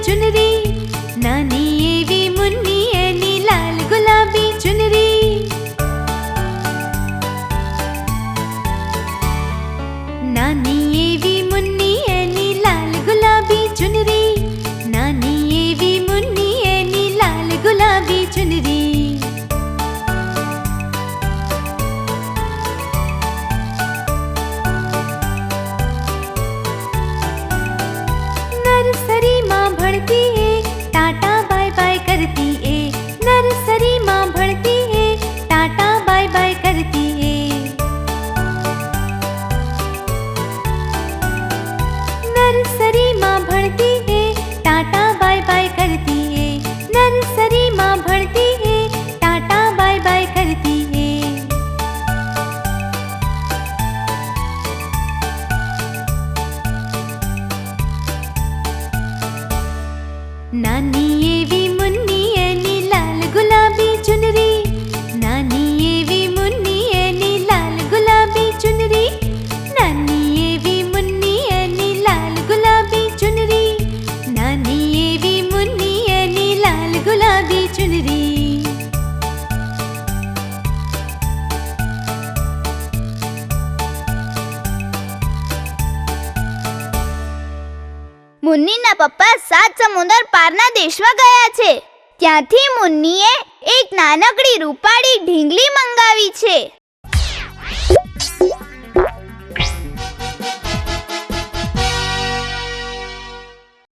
ચુનરી, નાની એવી મુન્ની એની લાલ ગુલાબી ચુનરી. નાની એવી મુન્ની એની લાલ ગુલાબી ચુનરી, નાની એવી મુન્ની એની લાલ ગુલાબી ચુનરી. નર્સરીમાં ભણતી એ ટાટા બાય બાય કરતી એ, નર્સરીમાં ભણતી એ ટાટા બાય બાય કરતી એ. નર્સરીમાં ભણતી એ ટાટા બાય બાય કરતી એ, નર્સરીમાં ભણતી એ ટાટા બાય બાય કરતી એ. નાની એવી મુન્ની એની લાલ ગુલાબી ચુનરી, નાની એવી મુન્ની એની લાલ ગુલાબી ચુનરી, નાની એવી મુન્ની એની લાલ ગુલાબી ચુનરી, નાની એવી મુન્ની એની લાલ ગુલાબી ચુનરી. મુન્નીના પપ્પા 7 સમુદ્ર પારના દેશમાં ગયા છે. ત્યાંથી મુન્નીએ એક નાનકડી રૂપાળી ઢીંગલી મંગાવી છે.